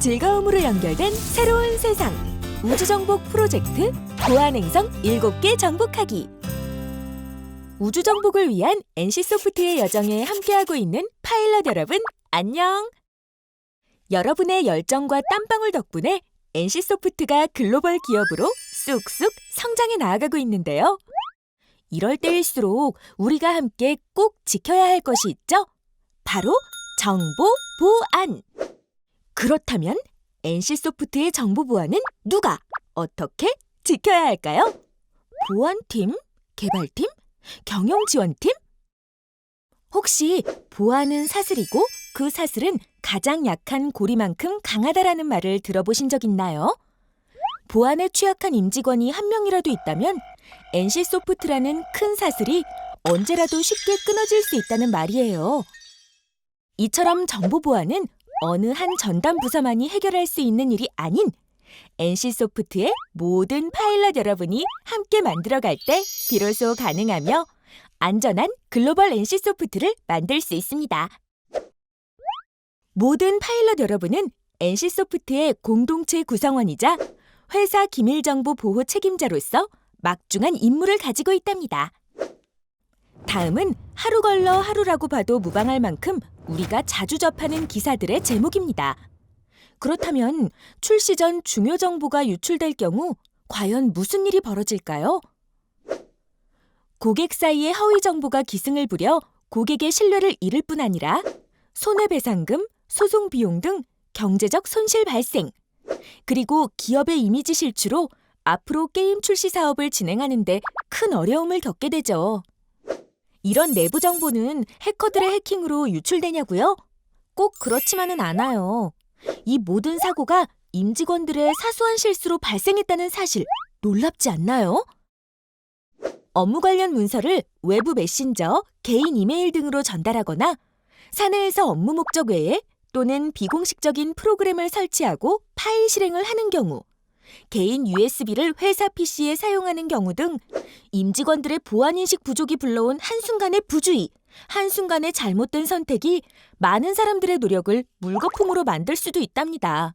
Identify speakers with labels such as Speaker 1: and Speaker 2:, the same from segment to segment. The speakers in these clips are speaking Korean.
Speaker 1: 즐거움으로 연결된 새로운 세상. 우주정복 프로젝트 보안행성 7개 정복하기. 우주정복을 위한 NC소프트의 여정에 함께하고 있는 파일럿 여러분, 안녕! 여러분의 열정과 땀방울 덕분에 NC소프트가 글로벌 기업으로 쑥쑥 성장해 나아가고 있는데요. 이럴 때일수록 우리가 함께 꼭 지켜야 할 것이 있죠? 바로 정보 보안! 그렇다면 NC소프트의 정보 보안은 누가, 어떻게 지켜야 할까요? 보안팀? 개발팀? 경영지원팀? 혹시 보안은 사슬이고 그 사슬은 가장 약한 고리만큼 강하다라는 말을 들어보신 적 있나요? 보안에 취약한 임직원이 한 명이라도 있다면 NC소프트라는 큰 사슬이 언제라도 쉽게 끊어질 수 있다는 말이에요. 이처럼 정보 보안은 어느 한 전담 부서만이 해결할 수 있는 일이 아닌 NC소프트의 모든 파일럿 여러분이 함께 만들어갈 때 비로소 가능하며 안전한 글로벌 NC소프트를 만들 수 있습니다. 모든 파일럿 여러분은 NC소프트의 공동체 구성원이자 회사 기밀정보 보호 책임자로서 막중한 임무를 가지고 있답니다. 다음은 하루 걸러 하루라고 봐도 무방할 만큼 우리가 자주 접하는 기사들의 제목입니다. 그렇다면 출시 전 중요 정보가 유출될 경우 과연 무슨 일이 벌어질까요? 고객 사이에 허위 정보가 기승을 부려 고객의 신뢰를 잃을 뿐 아니라 손해배상금, 소송 비용 등 경제적 손실 발생, 그리고 기업의 이미지 실추로 앞으로 게임 출시 사업을 진행하는 데 큰 어려움을 겪게 되죠. 이런 내부 정보는 해커들의 해킹으로 유출되냐고요? 꼭 그렇지만은 않아요. 이 모든 사고가 임직원들의 사소한 실수로 발생했다는 사실, 놀랍지 않나요? 업무 관련 문서를 외부 메신저, 개인 이메일 등으로 전달하거나 사내에서 업무 목적 외에 또는 비공식적인 프로그램을 설치하고 파일 실행을 하는 경우, 개인 USB를 회사 PC에 사용하는 경우 등 임직원들의 보안인식 부족이 불러온 한순간의 부주의, 한순간의 잘못된 선택이 많은 사람들의 노력을 물거품으로 만들 수도 있답니다.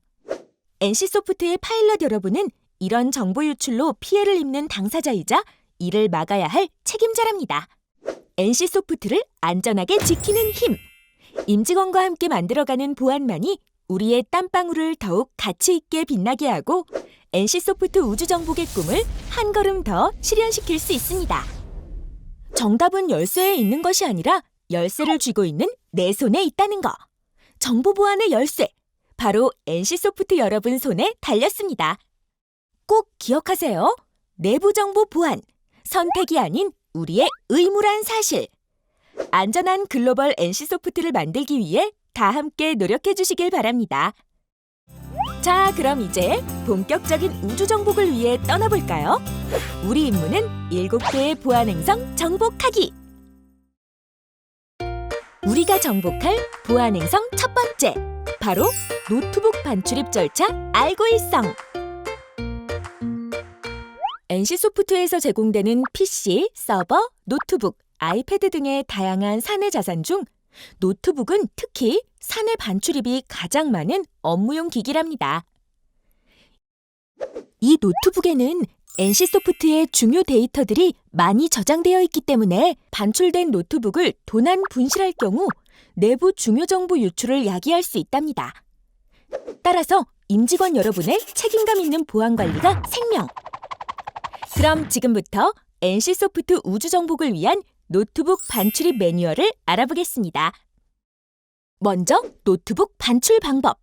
Speaker 1: NC소프트의 파일럿 여러분은 이런 정보 유출로 피해를 입는 당사자이자 이를 막아야 할 책임자랍니다. NC소프트를 안전하게 지키는 힘! 임직원과 함께 만들어가는 보안만이 우리의 땀방울을 더욱 가치 있게 빛나게 하고 NC소프트 우주정복의 꿈을 한 걸음 더 실현시킬 수 있습니다. 정답은 열쇠에 있는 것이 아니라 열쇠를 쥐고 있는 내 손에 있다는 거. 정보 보안의 열쇠, 바로 NC소프트 여러분 손에 달렸습니다. 꼭 기억하세요. 내부 정보 보안, 선택이 아닌 우리의 의무란 사실. 안전한 글로벌 NC소프트를 만들기 위해 다 함께 노력해 주시길 바랍니다. 자, 그럼 이제 본격적인 우주정복을 위해 떠나볼까요? 우리 임무는 7개의 보안행성 정복하기! 우리가 정복할 보안행성 첫 번째, 바로 노트북 반출입 절차 알고일성! NC소프트에서 제공되는 PC, 서버, 노트북, 아이패드 등의 다양한 사내 자산 중 노트북은 특히 사내 반출입이 가장 많은 업무용 기기랍니다. 이 노트북에는 NC소프트의 중요 데이터들이 많이 저장되어 있기 때문에 반출된 노트북을 도난 분실할 경우 내부 중요 정보 유출을 야기할 수 있답니다. 따라서 임직원 여러분의 책임감 있는 보안 관리가 생명! 그럼 지금부터 NC소프트 우주정복을 위한 노트북 반출입 매뉴얼을 알아보겠습니다. 먼저 노트북 반출 방법.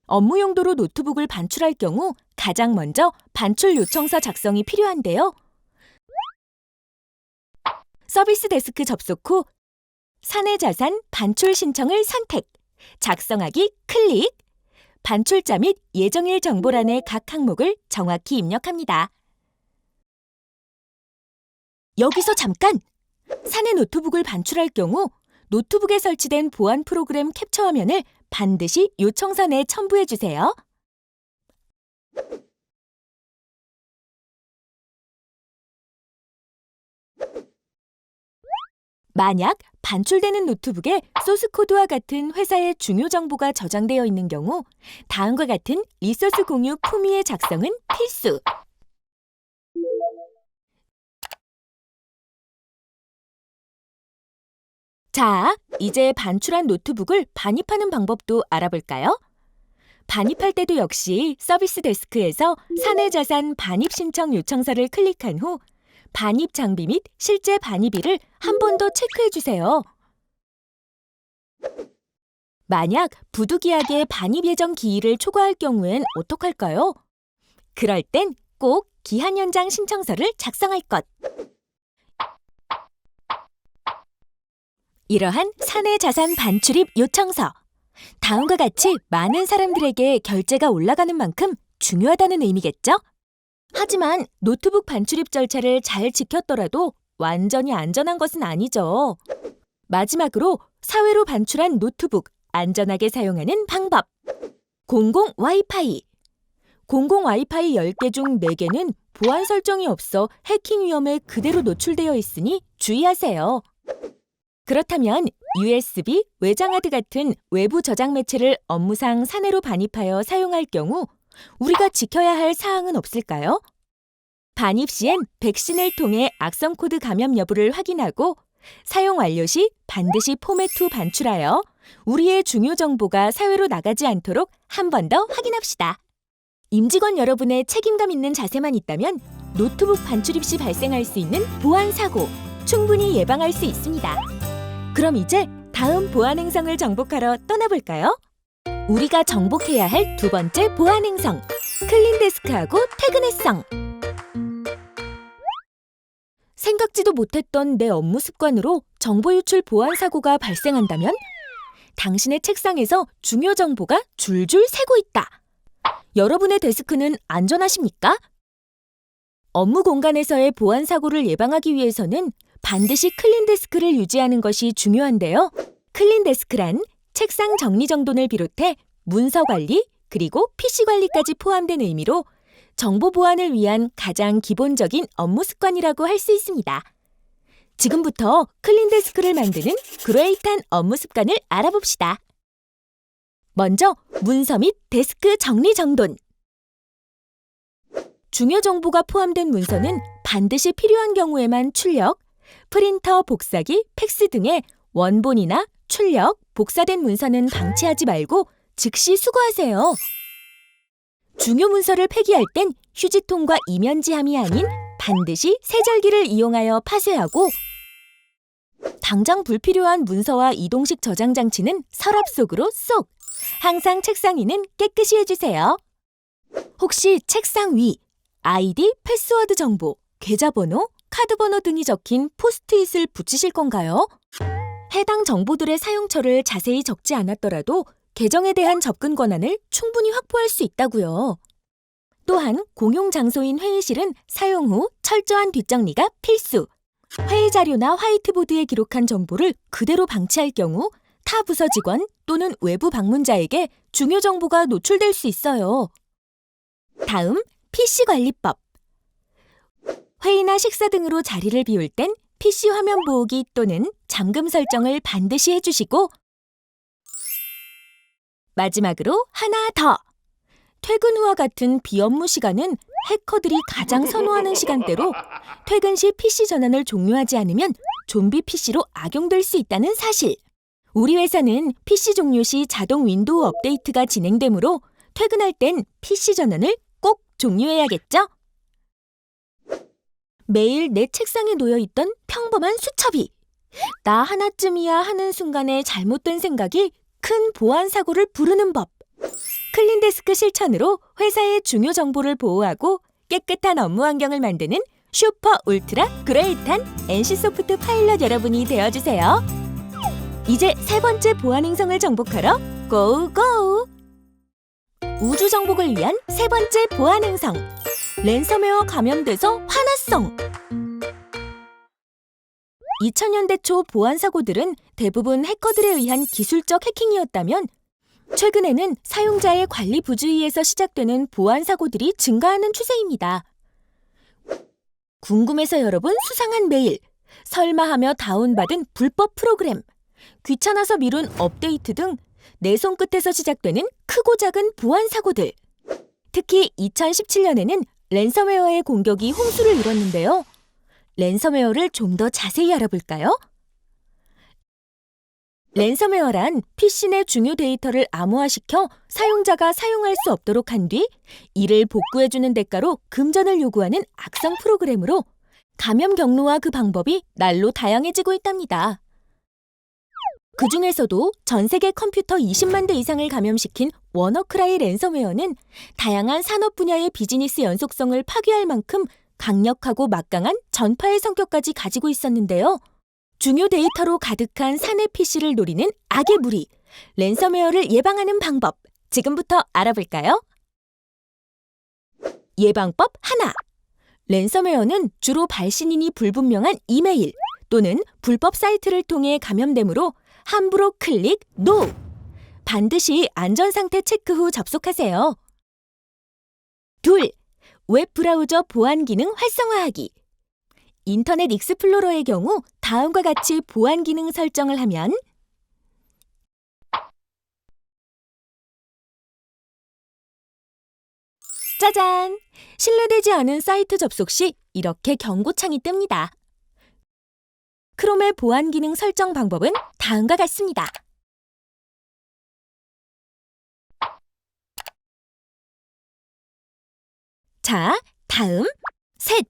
Speaker 1: 업무 용도로 노트북을 반출할 경우 가장 먼저 반출 요청서 작성이 필요한데요. 서비스 데스크 접속 후 사내 자산 반출 신청을 선택, 작성하기 클릭, 반출자 및 예정일 정보란의 각 항목을 정확히 입력합니다. 여기서 잠깐! 사내 노트북을 반출할 경우 노트북에 설치된 보안 프로그램 캡처 화면을 반드시 요청선에 첨부해 주세요. 만약 반출되는 노트북에 소스코드와 같은 회사의 중요 정보가 저장되어 있는 경우 다음과 같은 리소스 공유 품위의 작성은 필수. 자, 이제 반출한 노트북을 반입하는 방법도 알아볼까요? 반입할 때도 역시 서비스 데스크에서 사내자산 반입 신청 요청서를 클릭한 후 반입 장비 및 실제 반입일을 한 번 더 체크해 주세요. 만약 부득이하게 반입 예정 기일을 초과할 경우엔 어떡할까요? 그럴 땐 꼭 기한 연장 신청서를 작성할 것. 이러한 사내 자산 반출입 요청서. 다음과 같이 많은 사람들에게 결제가 올라가는 만큼 중요하다는 의미겠죠? 하지만 노트북 반출입 절차를 잘 지켰더라도 완전히 안전한 것은 아니죠. 마지막으로 사회로 반출한 노트북 안전하게 사용하는 방법. 공공 와이파이. 공공 와이파이 10개 중 4개는 보안 설정이 없어 해킹 위험에 그대로 노출되어 있으니 주의하세요. 그렇다면 USB, 외장하드 같은 외부 저장 매체를 업무상 사내로 반입하여 사용할 경우 우리가 지켜야 할 사항은 없을까요? 반입 시엔 백신을 통해 악성 코드 감염 여부를 확인하고 사용 완료 시 반드시 포맷 후 반출하여 우리의 중요 정보가 사회로 나가지 않도록 한 번 더 확인합시다. 임직원 여러분의 책임감 있는 자세만 있다면 노트북 반출입 시 발생할 수 있는 보안 사고 충분히 예방할 수 있습니다. 그럼 이제 다음 보안 행성을 정복하러 떠나볼까요? 우리가 정복해야 할 두 번째 보안 행성, 클린데스크하고 퇴근했성. 생각지도 못했던 내 업무 습관으로 정보 유출 보안 사고가 발생한다면 당신의 책상에서 중요 정보가 줄줄 새고 있다. 여러분의 데스크는 안전하십니까? 업무 공간에서의 보안 사고를 예방하기 위해서는 반드시 클린데스크를 유지하는 것이 중요한데요. 클린데스크란 책상 정리정돈을 비롯해 문서 관리, 그리고 PC 관리까지 포함된 의미로 정보 보안을 위한 가장 기본적인 업무 습관이라고 할 수 있습니다. 지금부터 클린데스크를 만드는 그레이트한 업무 습관을 알아봅시다. 먼저 문서 및 데스크 정리정돈. 중요 정보가 포함된 문서는 반드시 필요한 경우에만 출력, 프린터, 복사기, 팩스 등의 원본이나 출력, 복사된 문서는 방치하지 말고 즉시 수거하세요. 중요 문서를 폐기할 땐 휴지통과 이면지함이 아닌 반드시 세절기를 이용하여 파쇄하고 당장 불필요한 문서와 이동식 저장 장치는 서랍 속으로 쏙! 항상 책상 위는 깨끗이 해주세요. 혹시 책상 위, 아이디, 패스워드 정보, 계좌번호, 카드번호 등이 적힌 포스트잇을 붙이실 건가요? 해당 정보들의 사용처를 자세히 적지 않았더라도 계정에 대한 접근 권한을 충분히 확보할 수 있다고요. 또한 공용 장소인 회의실은 사용 후 철저한 뒷정리가 필수. 회의 자료나 화이트보드에 기록한 정보를 그대로 방치할 경우 타 부서 직원 또는 외부 방문자에게 중요 정보가 노출될 수 있어요. 다음, PC 관리법. 회의나 식사 등으로 자리를 비울 땐 PC 화면 보호기 또는 잠금 설정을 반드시 해주시고 마지막으로 하나 더! 퇴근 후와 같은 비업무 시간은 해커들이 가장 선호하는 시간대로 퇴근 시 PC 전환을 종료하지 않으면 좀비 PC로 악용될 수 있다는 사실. 우리 회사는 PC 종료 시 자동 윈도우 업데이트가 진행되므로 퇴근할 땐 PC 전환을 꼭 종료해야겠죠? 매일 내 책상에 놓여있던 평범한 수첩이 나 하나쯤이야 하는 순간에 잘못된 생각이 큰 보안 사고를 부르는 법. 클린데스크 실천으로 회사의 중요 정보를 보호하고 깨끗한 업무 환경을 만드는 슈퍼 울트라 그레이트한 NC소프트 파일럿 여러분이 되어주세요. 이제 세 번째 보안 행성을 정복하러 고고! 우주 정복을 위한 세 번째 보안 행성. 랜섬웨어 감염돼서 화났성. 2000년대 초 보안 사고들은 대부분 해커들에 의한 기술적 해킹이었다면 최근에는 사용자의 관리 부주의에서 시작되는 보안 사고들이 증가하는 추세입니다. 궁금해서 열어본 수상한 메일, 설마 하며 다운받은 불법 프로그램, 귀찮아서 미룬 업데이트 등 내 손끝에서 시작되는 크고 작은 보안 사고들. 특히 2017년에는 랜섬웨어의 공격이 홍수를 이뤘는데요. 랜섬웨어를 좀 더 자세히 알아볼까요? 랜섬웨어란 PC 내 중요 데이터를 암호화시켜 사용자가 사용할 수 없도록 한 뒤 이를 복구해주는 대가로 금전을 요구하는 악성 프로그램으로 감염 경로와 그 방법이 날로 다양해지고 있답니다. 그 중에서도 전 세계 컴퓨터 20만 대 이상을 감염시킨 워너크라이 랜섬웨어는 다양한 산업 분야의 비즈니스 연속성을 파괴할 만큼 강력하고 막강한 전파의 성격까지 가지고 있었는데요. 중요 데이터로 가득한 사내 PC를 노리는 악의 무리, 랜섬웨어를 예방하는 방법, 지금부터 알아볼까요? 예방법 하나. 랜섬웨어는 주로 발신인이 불분명한 이메일 또는 불법 사이트를 통해 감염되므로 함부로 클릭, NO! 반드시 안전상태 체크 후 접속하세요. 둘, 웹브라우저 보안 기능 활성화하기. 인터넷 익스플로러의 경우 다음과 같이 보안 기능 설정을 하면 짜잔! 신뢰되지 않은 사이트 접속 시 이렇게 경고창이 뜹니다. 크롬의 보안 기능 설정 방법은 다음과 같습니다. 자, 다음, 셋!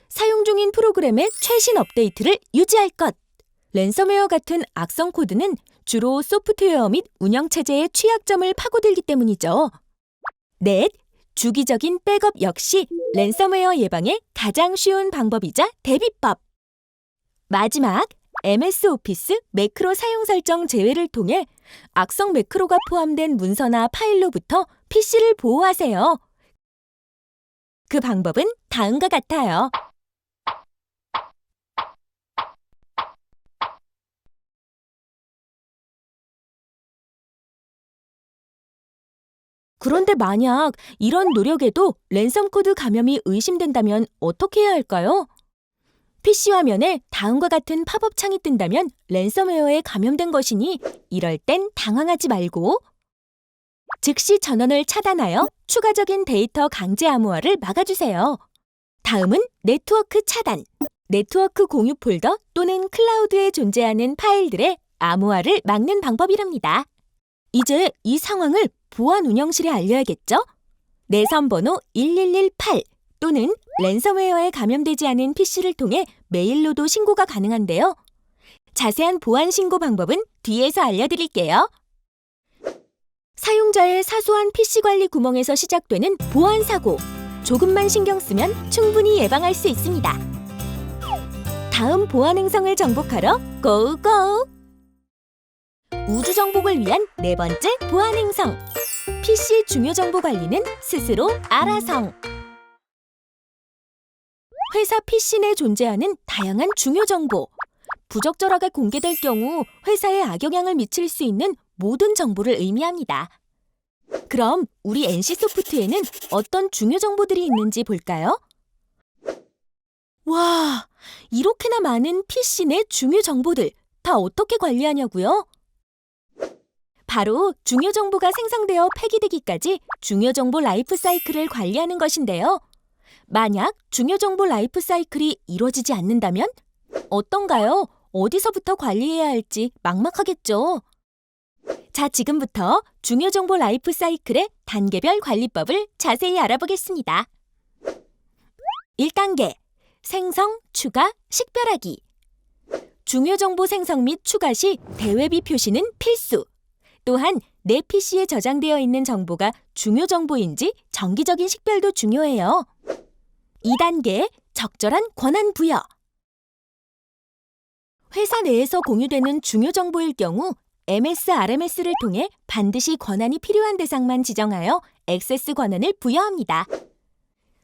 Speaker 1: 사용 중인 프로그램의 최신 업데이트를 유지할 것. 랜섬웨어 같은 악성 코드는 주로 소프트웨어 및 운영체제의 취약점을 파고들기 때문이죠. 넷, 주기적인 백업 역시 랜섬웨어 예방의 가장 쉬운 방법이자 대비법. 마지막, MS 오피스 매크로 사용 설정 제외를 통해 악성 매크로가 포함된 문서나 파일로부터 PC를 보호하세요. 그 방법은 다음과 같아요. 그런데 만약 이런 노력에도 랜섬 코드 감염이 의심된다면 어떻게 해야 할까요? PC 화면에 다음과 같은 팝업 창이 뜬다면 랜섬웨어에 감염된 것이니 이럴 땐 당황하지 말고 즉시 전원을 차단하여 추가적인 데이터 강제 암호화를 막아주세요. 다음은 네트워크 차단. 네트워크 공유 폴더 또는 클라우드에 존재하는 파일들의 암호화를 막는 방법이랍니다. 이제 이 상황을 보안 운영실에 알려야겠죠? 내선 번호 1118 또는 랜섬웨어에 감염되지 않은 PC를 통해 메일로도 신고가 가능한데요. 자세한 보안 신고 방법은 뒤에서 알려드릴게요. 사용자의 사소한 PC 관리 구멍에서 시작되는 보안 사고. 조금만 신경 쓰면 충분히 예방할 수 있습니다. 다음 보안 행성을 정복하러 고고! 우주 정복을 위한 네 번째 보안 행성. PC 중요 정보 관리는 스스로 알아서. 회사 PC 내에 존재하는 다양한 중요 정보. 부적절하게 공개될 경우 회사에 악영향을 미칠 수 있는 모든 정보를 의미합니다. 그럼 우리 NC소프트에는 어떤 중요 정보들이 있는지 볼까요? 와, 이렇게나 많은 PC 내 중요 정보들 다 어떻게 관리하냐고요? 바로 중요 정보가 생성되어 폐기되기까지 중요 정보 라이프 사이클을 관리하는 것인데요. 만약 중요 정보 라이프 사이클이 이루어지지 않는다면 어떤가요? 어디서부터 관리해야 할지 막막하겠죠? 자, 지금부터 중요 정보 라이프 사이클의 단계별 관리법을 자세히 알아보겠습니다. 1단계, 생성, 추가, 식별하기. 중요 정보 생성 및 추가 시 대외비 표시는 필수. 또한 내 PC에 저장되어 있는 정보가 중요 정보인지 정기적인 식별도 중요해요. 2단계, 적절한 권한 부여. 회사 내에서 공유되는 중요 정보일 경우 MS, RMS를 통해 반드시 권한이 필요한 대상만 지정하여 액세스 권한을 부여합니다.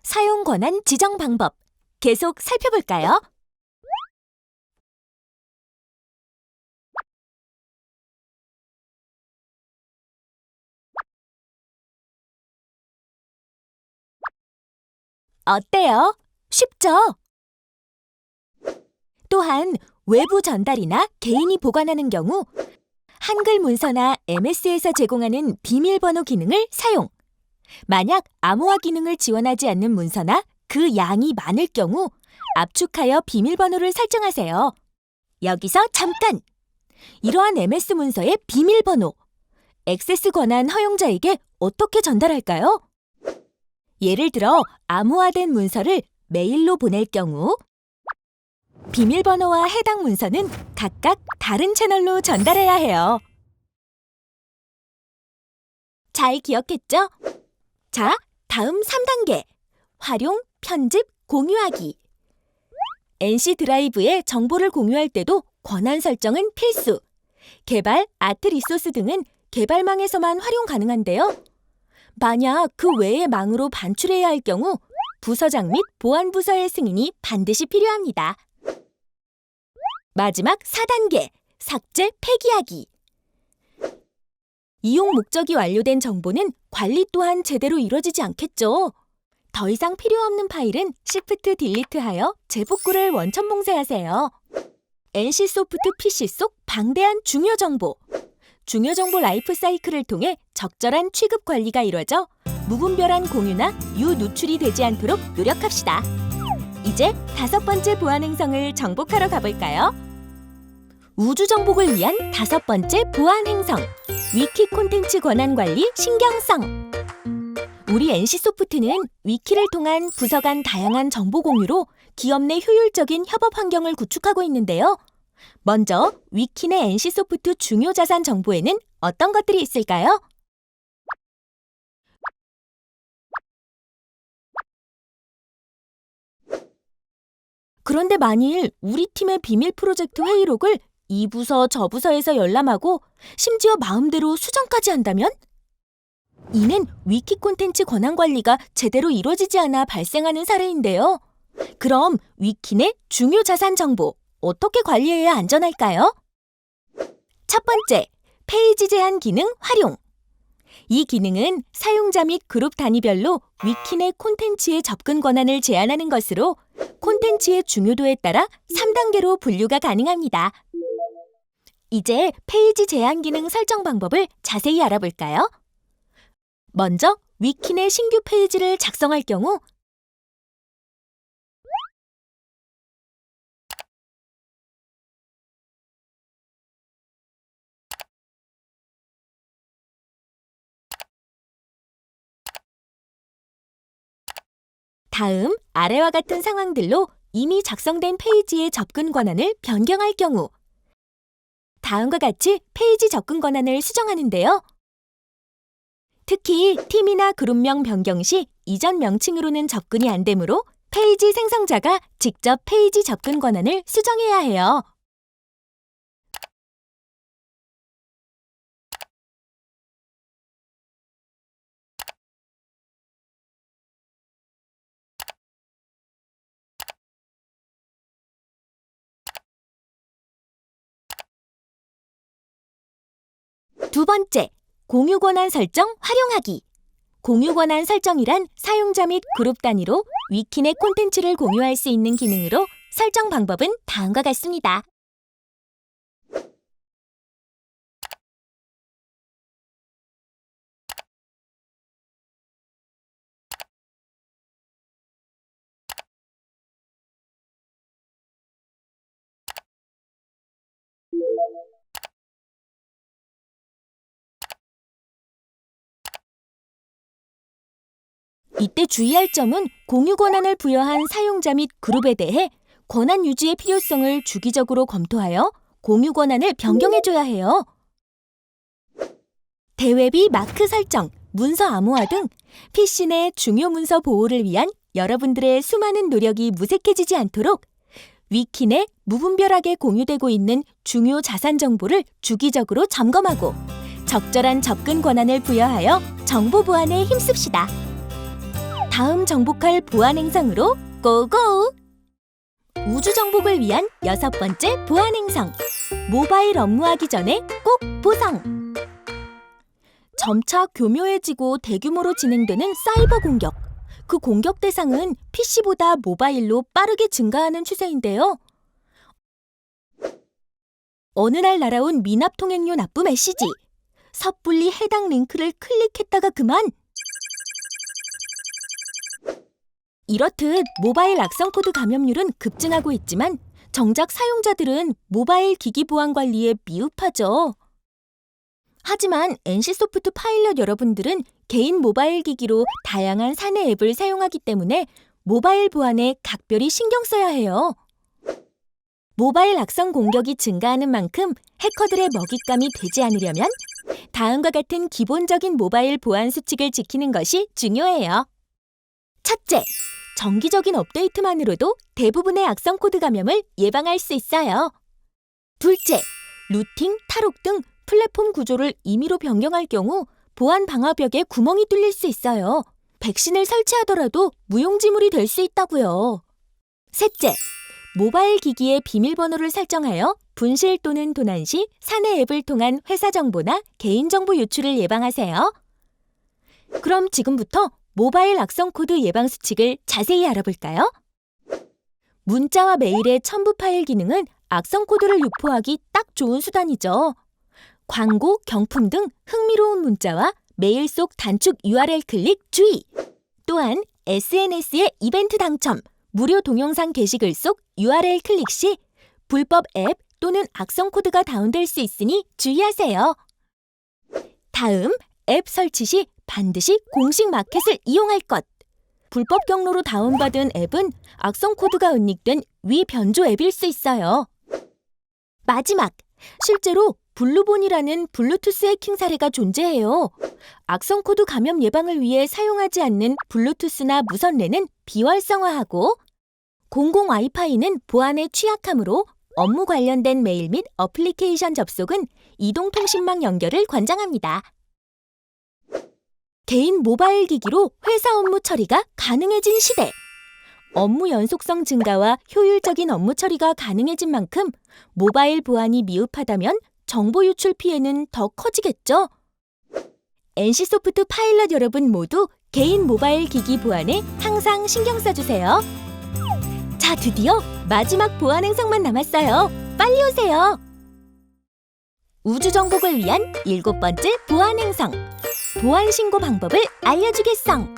Speaker 1: 사용 권한 지정 방법, 계속 살펴볼까요? 어때요? 쉽죠? 또한 외부 전달이나 개인이 보관하는 경우 한글 문서나 MS에서 제공하는 비밀번호 기능을 사용. 만약 암호화 기능을 지원하지 않는 문서나 그 양이 많을 경우 압축하여 비밀번호를 설정하세요. 여기서 잠깐! 이러한 MS 문서의 비밀번호, 액세스 권한 허용자에게 어떻게 전달할까요? 예를 들어 암호화된 문서를 메일로 보낼 경우 비밀번호와 해당 문서는 각각 다른 채널로 전달해야 해요. 잘 기억했죠? 자, 다음 3단계. 활용, 편집, 공유하기. NC 드라이브에 정보를 공유할 때도 권한 설정은 필수. 개발, 아트 리소스 등은 개발망에서만 활용 가능한데요. 만약 그 외의 망으로 반출해야 할 경우 부서장 및 보안부서의 승인이 반드시 필요합니다. 마지막 4단계, 삭제, 폐기하기. 이용 목적이 완료된 정보는 관리 또한 제대로 이루어지지 않겠죠. 더 이상 필요 없는 파일은 Shift 딜리트하여 재복구를 원천 봉쇄하세요. NC소프트 PC 속 방대한 중요 정보. 중요 정보 라이프 사이클을 통해 적절한 취급 관리가 이루어져 무분별한 공유나 유누출이 되지 않도록 노력합시다. 이제 5번째 보안 행성을 정복하러 가볼까요? 우주 정복을 위한 5번째 보안 행성. 위키 콘텐츠 권한 관리 신경성. 우리 NC소프트는 위키를 통한 부서 간 다양한 정보 공유로 기업 내 효율적인 협업 환경을 구축하고 있는데요. 먼저 위키 내 NC소프트 중요 자산 정보에는 어떤 것들이 있을까요? 그런데 만일 우리 팀의 비밀 프로젝트 회의록을 이 부서 저 부서에서 열람하고 심지어 마음대로 수정까지 한다면? 이는 위키 콘텐츠 권한 관리가 제대로 이루어지지 않아 발생하는 사례인데요. 그럼 위키 내 중요 자산 정보 어떻게 관리해야 안전할까요? 첫 번째, 페이지 제한 기능 활용. 이 기능은 사용자 및 그룹 단위별로 위키 내 콘텐츠의 접근 권한을 제한하는 것으로 콘텐츠의 중요도에 따라 3단계로 분류가 가능합니다. 이제 페이지 제한 기능 설정 방법을 자세히 알아볼까요? 먼저 위키 내 신규 페이지를 작성할 경우 다음 아래와 같은 상황들로 이미 작성된 페이지의 접근 권한을 변경할 경우 다음과 같이 페이지 접근 권한을 수정하는데요. 특히 팀이나 그룹명 변경 시 이전 명칭으로는 접근이 안 되므로 페이지 생성자가 직접 페이지 접근 권한을 수정해야 해요. 두 번째, 공유 권한 설정 활용하기. 공유 권한 설정이란 사용자 및 그룹 단위로 위키 내 콘텐츠를 공유할 수 있는 기능으로 설정 방법은 다음과 같습니다. 이때 주의할 점은 공유 권한을 부여한 사용자 및 그룹에 대해 권한 유지의 필요성을 주기적으로 검토하여 공유 권한을 변경해줘야 해요. 대외비 마크 설정, 문서 암호화 등 PC 내 중요 문서 보호를 위한 여러분들의 수많은 노력이 무색해지지 않도록 위키 내 무분별하게 공유되고 있는 중요 자산 정보를 주기적으로 점검하고 적절한 접근 권한을 부여하여 정보 보안에 힘씁시다. 다음 정복할 보안 행성으로 고고! 우주 정복을 위한 6번째 보안 행성. 모바일 업무하기 전에 꼭 보상! 점차 교묘해지고 대규모로 진행되는 사이버 공격. 그 공격 대상은 PC보다 모바일로 빠르게 증가하는 추세인데요. 어느 날 날아온 미납 통행료 납부 메시지. 섣불리 해당 링크를 클릭했다가 그만. 이렇듯 모바일 악성 코드 감염률은 급증하고 있지만 정작 사용자들은 모바일 기기 보안 관리에 미흡하죠. 하지만 NC소프트 파일럿 여러분들은 개인 모바일 기기로 다양한 사내 앱을 사용하기 때문에 모바일 보안에 각별히 신경 써야 해요. 모바일 악성 공격이 증가하는 만큼 해커들의 먹잇감이 되지 않으려면 다음과 같은 기본적인 모바일 보안 수칙을 지키는 것이 중요해요. 첫째, 정기적인 업데이트만으로도 대부분의 악성 코드 감염을 예방할 수 있어요. 둘째, 루팅, 탈옥 등 플랫폼 구조를 임의로 변경할 경우 보안 방화벽에 구멍이 뚫릴 수 있어요. 백신을 설치하더라도 무용지물이 될 수 있다고요. 셋째, 모바일 기기의 비밀번호를 설정하여 분실 또는 도난 시 사내 앱을 통한 회사 정보나 개인정보 유출을 예방하세요. 그럼 지금부터 모바일 악성 코드 예방 수칙을 자세히 알아볼까요? 문자와 메일의 첨부 파일 기능은 악성 코드를 유포하기 딱 좋은 수단이죠. 광고, 경품 등 흥미로운 문자와 메일 속 단축 URL 클릭 주의! 또한 SNS의 이벤트 당첨, 무료 동영상 게시글 속 URL 클릭 시 불법 앱 또는 악성 코드가 다운될 수 있으니 주의하세요. 다음, 앱 설치 시 반드시 공식 마켓을 이용할 것. 불법 경로로 다운받은 앱은 악성 코드가 은닉된 위변조 앱일 수 있어요. 마지막, 실제로 블루본이라는 블루투스 해킹 사례가 존재해요. 악성 코드 감염 예방을 위해 사용하지 않는 블루투스나 무선랜은 비활성화하고 공공 와이파이는 보안에 취약하므로 업무 관련된 메일 및 어플리케이션 접속은 이동통신망 연결을 권장합니다. 개인 모바일 기기로 회사 업무 처리가 가능해진 시대. 업무 연속성 증가와 효율적인 업무 처리가 가능해진 만큼 모바일 보안이 미흡하다면 정보 유출 피해는 더 커지겠죠? NC소프트 파일럿 여러분 모두 개인 모바일 기기 보안에 항상 신경 써주세요. 자, 드디어 마지막 보안 행성만 남았어요. 빨리 오세요. 우주 정복을 위한 7번째 보안 행성. 보안 신고 방법을 알려주겠성.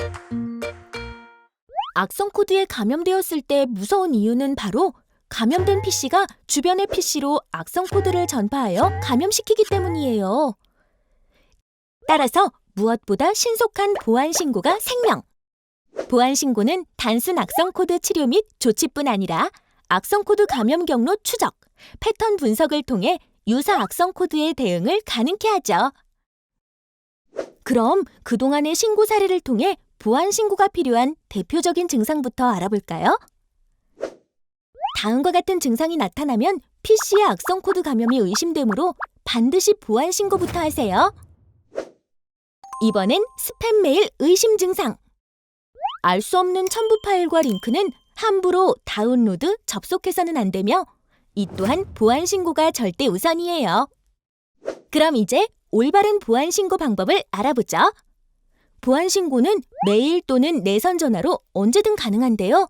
Speaker 1: 악성 코드에 감염되었을 때 무서운 이유는 바로 감염된 PC가 주변의 PC로 악성 코드를 전파하여 감염시키기 때문이에요. 따라서 무엇보다 신속한 보안 신고가 생명. 보안 신고는 단순 악성 코드 치료 및 조치뿐 아니라 악성 코드 감염 경로 추적, 패턴 분석을 통해 유사 악성 코드에 대응을 가능케 하죠. 그럼 그동안의 신고 사례를 통해 보안 신고가 필요한 대표적인 증상부터 알아볼까요? 다음과 같은 증상이 나타나면 PC의 악성 코드 감염이 의심되므로 반드시 보안 신고부터 하세요. 이번엔 스팸 메일 의심 증상. 알 수 없는 첨부 파일과 링크는 함부로 다운로드, 접속해서는 안 되며 이 또한 보안 신고가 절대 우선이에요. 그럼 이제 올바른 보안 신고 방법을 알아보죠. 보안 신고는 메일 또는 내선 전화로 언제든 가능한데요.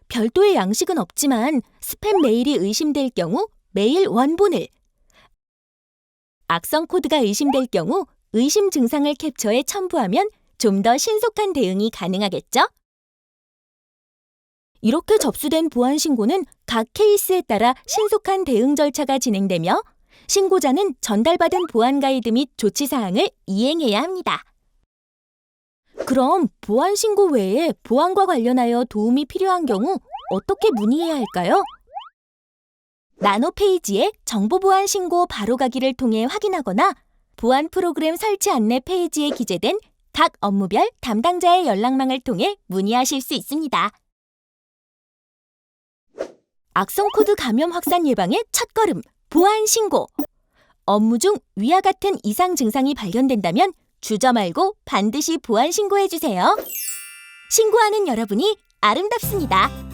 Speaker 1: 별도의 양식은 없지만 스팸 메일이 의심될 경우 메일 원본을, 악성 코드가 의심될 경우 의심 증상을 캡처해 첨부하면 좀 더 신속한 대응이 가능하겠죠? 이렇게 접수된 보안 신고는 각 케이스에 따라 신속한 대응 절차가 진행되며 신고자는 전달받은 보안 가이드 및 조치 사항을 이행해야 합니다. 그럼 보안 신고 외에 보안과 관련하여 도움이 필요한 경우 어떻게 문의해야 할까요? 나노페이지의 정보보안 신고 바로가기를 통해 확인하거나 보안 프로그램 설치 안내 페이지에 기재된 각 업무별 담당자의 연락망을 통해 문의하실 수 있습니다. 악성 코드 감염 확산 예방의 첫걸음, 보안 신고. 업무 중 위와 같은 이상 증상이 발견된다면 주저 말고 반드시 보안 신고해 주세요. 신고하는 여러분이 아름답습니다.